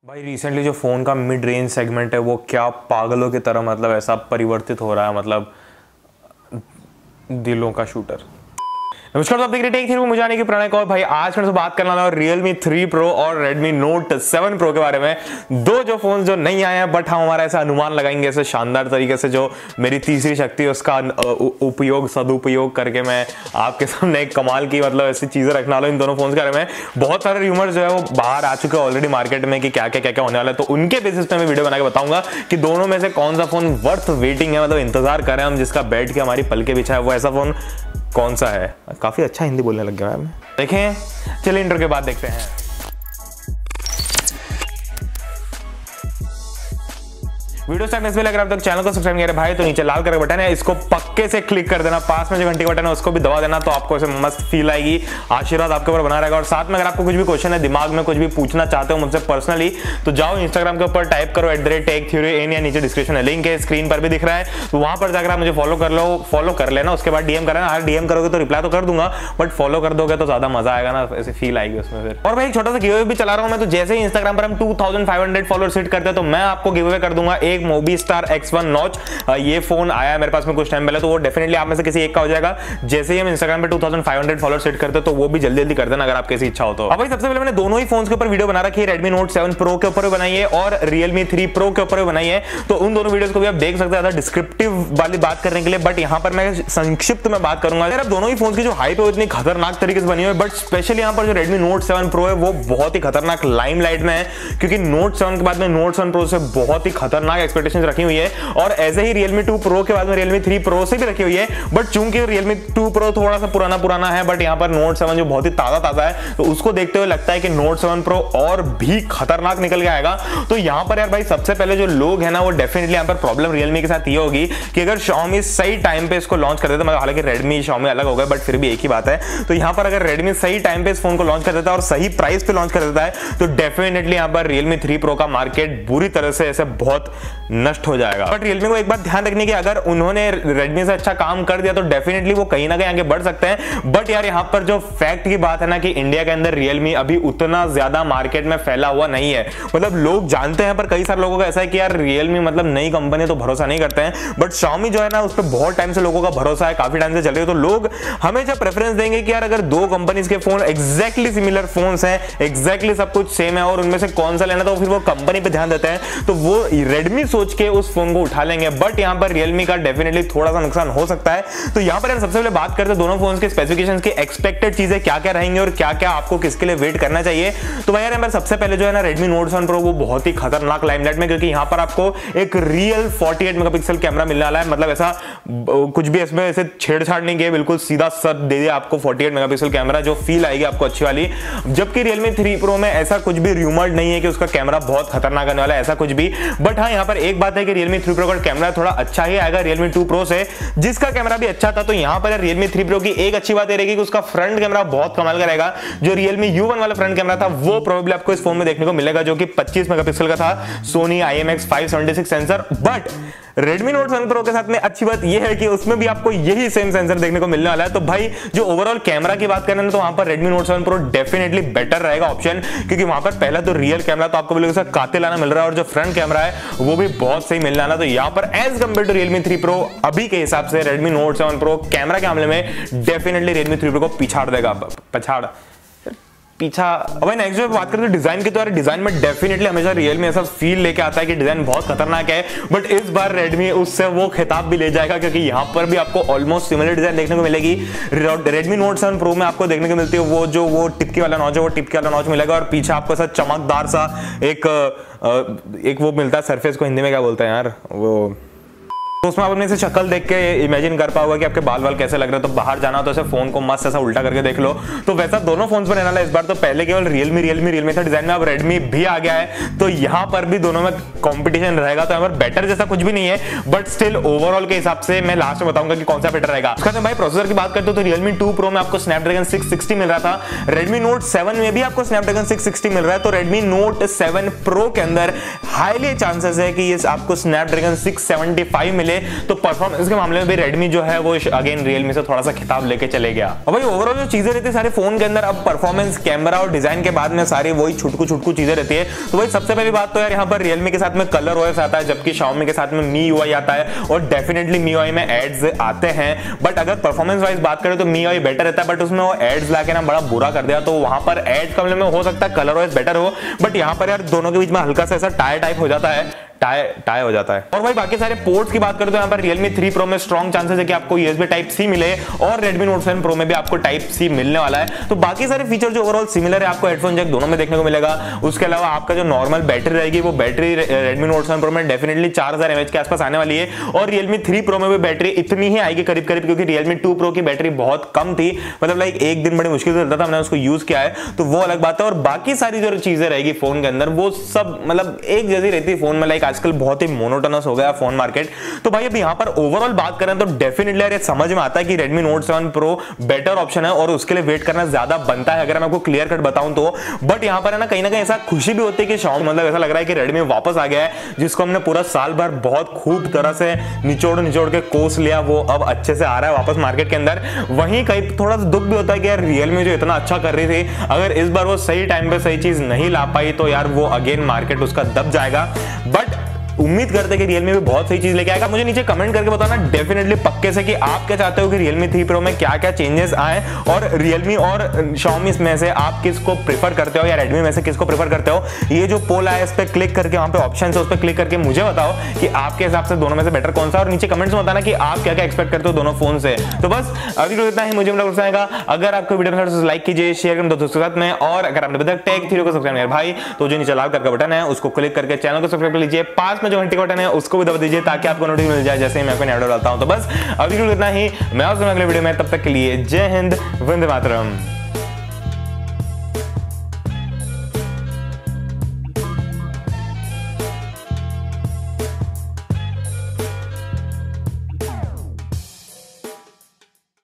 भाई रिसेंटली जो फ़ोन का मिड रेंज सेगमेंट है वो क्या पागलों की तरह मतलब ऐसा परिवर्तित हो रहा है, मतलब दिलों का शूटर। नमस्कार, तो आप देख रहे हैं मुझे आने की प्रणय को। भाई आज मैं बात करने वाला हूं Realme 3 Pro और Redmi Note 7 Pro के बारे में। दो जो फोन जो नहीं आए हैं, बट हम हमारा ऐसा अनुमान लगाएंगे ऐसे शानदार तरीके से, जो मेरी तीसरी शक्ति है उसका उपयोग सदुपयोग करके मैं आपके सामने एक कमाल की मतलब ऐसी चीजें रखने वाला हूं इन दोनों फोन के बारे में। बहुत सारे रूमर्स जो है वो बाहर आ चुके हैं ऑलरेडी मार्केट में कि क्या क्या होने वाला है, तो उनके बेसिस पे मैं वीडियो बना के बताऊंगा कि दोनों में से कौन सा फोन वर्थ वेटिंग है, मतलब इंतजार करें हम, जिसका बैठ के हमारी पलके बिछा है, वो ऐसा फोन कौन सा है। काफी अच्छा हिंदी बोलने लग गया मैं। देखें, चलिए इंट्रो के बाद देखते हैं। वीडियो स्टार्ट करने से पहले अगर आप तक चैनल को सब्सक्राइब नहीं किया भाई तो नीचे लाल कलर का बटन है, इसको पक्के से क्लिक कर देना। पास में जो घंटी का बटन है उसको भी दबा देना, तो आपको ऐसे मस्त फील आएगी, आशीर्वाद आपके ऊपर बना रहेगा। और साथ में अगर आपको कुछ भी क्वेश्चन है, दिमाग में कुछ भी पूछना चाहते हो मुझसे पर्सनली, तो जाओ इंस्टाग्राम के ऊपर टाइप करो @techtheory या नीचे डिस्क्रिप्शन है लिंक है, स्क्रीन पर भी दिख रहा है, तो वहां पर जाकर आप मुझे फॉलो कर लेना। उसके बाद डीएम करना। अगर डीएम करोगे तो रिप्लाई तो कर दूंगा, बट फॉलो कर दोगे तो ज्यादा मजा आएगा ना, ऐसे फील आएगी उसमें फिर। और भाई एक छोटा सा गिव भी चला रहा हूं मैं, तो जैसे ही इंस्टाग्राम पर हम 2500 फॉलोअर्स हिट करते हैं तो मैं आपको गिव अवे कर दूंगा एक मोबी स्टार X1 नॉच। ये फोन आया मेरे पास में कुछ टाइम पहले, तो वो डेफिनेटली आप में से किसी एक का हो जाएगा। जैसे ही हम इंस्टाग्राम पे 2500 फॉलोअर्स सेट करते हैं तो वो भी जल्दी जल्दी कर देना अगर आपकी ऐसी इच्छा हो तो। अब भाई सबसे पहले मैंने दोनों ही फोन्स के ऊपर वीडियो बना रखी है, Redmi Note 7 Pro के ऊपर भी बनाई है और Realme 3 Pro के ऊपर भी बनाई है, तो उन दोनों वीडियोस को भी आप देख सकते हैं ज्यादा डिस्क्रिप्टिव वाली बात करने के लिए। बट यहाँ पर मैं संक्षिप्त में बात करूंगा। अब दोनों ही फोन की जो हाइप है इतनी खतरनाक तरीके से बनी हुई है, बट स्पेशली यहाँ पर जो Redmi Note 7 Pro है वो बहुत ही खतरनाक लाइमलाइट में है, क्योंकि Note 7 के बाद में Note 7 Pro से बहुत ही खतरनाक एक्सपेक्टेशंस रखी हुई है, और ऐसे ही Realme 2 Pro के बाद में Realme 3 Pro से भी रखी हुई है। बट चूंकि Realme 2 Pro थोड़ा सा पुराना है, बट यहाँ पर Note 7 जो बहुत ही ताजा है, तो उसको देखते हुए लगता है कि Note 7 Pro और भी खतरनाक निकल के आएगा। तो यहाँ पर यार भाई सबसे पहले जो लोग हैं ना, वो डेफिनेटली यहाँ पर प्रॉब्लम Realme के साथ ये होगी कि अगर Xiaomi सही टाइम पे इसको लॉन्च कर देता, मतलब हालांकि Redmi Xiaomi अलग हो गए बट फिर भी एक ही बात है, तो यहाँ पर अगर Redmi सही टाइम पे इस फोन को लॉन्च कर देता है और सही प्राइस पे लॉन्च कर देता है, तो डेफिनेटली यहाँ पर Realme 3 Pro का मार्केट बुरी तरह से ऐसे बहुत नष्ट हो जाएगा। बट Realme को एक बात ध्यान रखने की, अगर उन्होंने Redmi से अच्छा काम कर दिया तो डेफिनेटली वो कहीं ना कहीं आगे बढ़ सकते हैं। बट यार यहाँ पर जो फैक्ट की बात है ना कि इंडिया के अंदर Realme अभी उतना ज्यादा मार्केट में फैला हुआ नहीं है, मतलब लोग जानते हैं पर कई सारे लोगों का ऐसा है कि यार Realme मतलब नई कंपनी तो भरोसा नहीं करते हैं, बट Xiaomi जो है ना उस पर बहुत टाइम से लोगों का भरोसा है, काफी टाइम से चल रही है, तो लोग हमेशा प्रेफरेंस देंगे कि यार अगर दो कंपनीज के फोन एग्जैक्टली सिमिलर फोन्स हैं, एग्जैक्टली सब कुछ सेम है और उनमें से कौन सा लेना, तो फिर वो कंपनी पे ध्यान देते हैं, तो वो Redmi सोच के उस फोन को उठा लेंगे। बट यहाँ पर Realme का डेफिनेटली थोड़ा सा नुकसान हो सकता है। तो यहाँ पर सबसे पहले बात करते हैं दोनों फोन्स के स्पेसिफिकेशंस की, एक्सपेक्टेड चीजें क्या क्या रहेंगी और क्या क्या आपको किसके लिए वेट करना चाहिए। तो भाई यार सबसे पहले जो है ना Redmi Note 7 Pro वो बहुत ही खतरनाक लाइमलाइट में, क्योंकि यहाँ पर आपको एक रियल 48 मेगापिक्सल कैमरा मिलने वाला है, मतलब ऐसा कुछ भी इसमें ऐसे छेड़छाड़ नहीं किया, बिल्कुल सीधा सर दे दिया आपको 48 मेगापिक्सल कैमरा, जो फील आएगी आपको अच्छी वाली। जबकि Realme 3 Pro में ऐसा कुछ भी रूमर्ड नहीं है कि उसका कैमरा बहुत खतरनाक आने वाला है, ऐसा कुछ भी। बट हाँ, यहाँ पर एक बात है कि Realme 3 Pro का कैमरा थोड़ा अच्छा ही आएगा Realme 2 Pro से, जिसका कैमरा भी अच्छा था। तो यहाँ पर Realme 3 Pro की एक अच्छी बात ये रहेगी कि उसका फ्रंट कैमरा बहुत कमाल का रहेगा। जो Realme U1 वाला फ्रंट कैमरा था वो प्रोबेबली आपको इस फोन में देखने को मिलेगा, जो कि 25 मेगापिक्सल का था, Sony IMX576 sensor. But Redmi Note 7 Pro के साथ में अच्छी बात यह है कि उसमें भी आपको यही सेम सेंसर देखने को मिलने वाला है। तो भाई जो ओवरऑल कैमरा की बात करें ना, तो वहां पर Redmi Note 7 Pro definitely better रहेगा ऑप्शन, क्योंकि वहां पर पहला तो रियल कैमरा तो आपको बिल्कुल कातिलाना मिल रहा है, और जो फ्रंट कैमरा है वो भी बहुत सही मिलने वाला। तो यहाँ पर as compare to Realme 3 Pro अभी के हिसाब से Redmi Note 7 Pro कैमरा के मामले में डेफिनेटली Realme 3 Pro को पिछाड़ देगा, पीछा। अब नेक्स्ट जो बात करते हैं डिजाइन की, तो यार डिजाइन में डेफिनेटली हमेशा Realme ऐसा फील लेके आता है कि डिजाइन बहुत खतरनाक है, बट इस बार Redmi उससे वो खिताब भी ले जाएगा, क्योंकि यहाँ पर भी आपको ऑलमोस्ट सिमिलर डिजाइन देखने को मिलेगी। Redmi Note 7 Pro में आपको देखने को मिलती है वो टिपकी वाला नॉच है, वो टिपकी वाला नॉच मिलेगा, और पीछे आपको ऐसा चमकदार सा एक वो मिलता है सरफेस को हिंदी में क्या बोलते हैं यार, वो तो उसमें आप अपने से शक्ल देख के इमेजिन कर पाओगे कि आपके बाल कैसे लग रहे हैं। तो बाहर जाना तो ऐसे फोन को मस्त ऐसा उल्टा करके देख लो। तो वैसा दोनों फोन्स पर रहने वाला इस बार। तो पहले केवल Realme था डिजाइन में, अब Redmi भी आ गया है, तो यहाँ पर भी दोनों में कंपटीशन रहेगा। तो यहाँ पर बेटर जैसा कुछ भी नहीं है, बट स्टिल ओवरऑल के हिसाब से मैं लास्ट में बताऊंगा कि कौन सा बेटर रहेगा। उसका भाई प्रोसेसर की बात करते हो तो Realme 2 Pro में आपको Snapdragon 660 मिल रहा था, Redmi Note 7 में भी आपको Snapdragon 660 मिल रहा है। तो Redmi Note 7 Pro के अंदर हाईली चांसेस है कि ये आपको Snapdragon 675 मिले, लीजिए तो परफॉर्मेंस के मामले में भी रेडमी जो है वो अगेन रियलमी से थोड़ा सा खिताब लेके चले गया। और भाई ओवरऑल जो चीजें रहती है सारे फोन के अंदर, अब परफॉर्मेंस, कैमरा और डिजाइन के बाद में सारी वही छुटकू चीजें रहती है। तो भाई सबसे पहली बात तो यार यहाँ पर रियलमी के साथ में कलर ओएस आता है, जबकि Xiaomi के साथ में मी यूआई आता है, और डेफिनेटली मी यूआई में एड्स आते हैं। बट अगर परफॉर्मेंस वाइज बात करें तो मी यूआई बेटर रहता है, बट उसमें वो एड्स लाके ना बड़ा बुरा कर दिया, तो वहां पर एड्स कमले में हो सकता है कलर ओएस बेटर हो, बट यहाँ पर यार दोनों के बीच में हल्का सा ऐसा टाई टाइप हो जाता है, टाई हो जाता है। और भाई बाकी सारे पोर्ट्स की बात करें तो यहाँ पर Realme 3 Pro में स्ट्रॉन्ग चांसेस है कि आपको USB Type-C मिले, और Redmi Note 7 Pro में भी आपको Type-C मिलने वाला है। तो बाकी सारे फीचर जो ओवरऑल सिमिलर है, आपको हेडफोन जैक दोनों में देखने को मिलेगा। उसके अलावा आपका जो नॉर्मल बैटरी रहेगी वो बैटरी Redmi Note 7 Pro में डेफिनेटली 4000 mAh के आसपास आने वाली है, और Realme 3 Pro में भी बैटरी इतनी ही आएगी करीब करीब, क्योंकि Realme 2 Pro की बैटरी बहुत कम थी, मतलब लाइक एक दिन बड़ी मुश्किल से चलता था, मैंने उसको यूज किया है, तो वो अलग बात है। और बाकी सारी जो चीजें रहेगी फोन के अंदर वो सब मतलब एक जैसी रहती है फोन में, लाइक आजकल बहुत ही मोनोटोनस हो गया फोन मार्केट। तो भाई अब यहाँ पर ओवरऑल बात करें तो डेफिनेटली यार समझ में आता है कि Redmi Note 7 Pro better option है, और उसके लिए वेट करना ज्यादा बनता है अगर मैं आपको क्लियर कट बताऊं तो। बट यहाँ पर है ना कहीं ऐसा खुशी भी होती है कि Xiaomi, मतलब ऐसा लग रहा है कि Redmi वापस आ गया है, जिसको हमने पूरा साल भर बहुत खूब तरह से निचोड़ के कोस लिया, वो अब अच्छे से आ रहा है वापस मार्केट के अंदर। वहीं कहीं थोड़ा सा दुख भी होता है कि यार Realme जो इतना अच्छा कर रही थी, अगर इस बार वो सही टाइम पे सही चीज नहीं ला पाई तो यार वो अगेन मार्केट उसका दब जाएगा। बट उम्मीद करते हैं कि Realme भी बहुत सही चीज लेके आएगा। मुझे नीचे कमेंट करके बताना डेफिनेटली पक्के से कि आप क्या चाहते हो कि Realme 3 Pro में क्या क्या चेंजेस आए, और Realme और Xiaomi में से आप किसको प्रेफर करते हो, या Redmi में से किसको प्रेफर करते हो। ये जो पोल आया इस पर क्लिक करके, वहां पे ऑप्शन है उस पर क्लिक करके मुझे बताओ कि आपके हिसाब से दोनों में से बेटर कौन सा, और नीचे कमेंट्स में बताना कि आप क्या क्या एक्सपेक्ट करते हो दोनों फोन से। तो बस अभी तो इतना ही, मुझे आएगा। अगर आपको वीडियो पसंद है लाइक कीजिए, शेयर करें दोस्तों के साथ में, और अगर आपने अभी तक टेक थ्योरी को सब्सक्राइब किया भाई तो जो नीचे लाल कलर का बटन है उसको क्लिक करके चैनल को सब्सक्राइब कर लीजिए, पास में जो घंटी का बटन है उसको भी दबा दीजिए ताकि आपको नोटिफिकेशन मिल जाए जैसे ही मैं कोई नया वीडियो डालता हूं। तो बस अभी इतना ही, मैं आपसे अगले वीडियो में, तब तक के लिए जय हिंद, वंदे मातरम।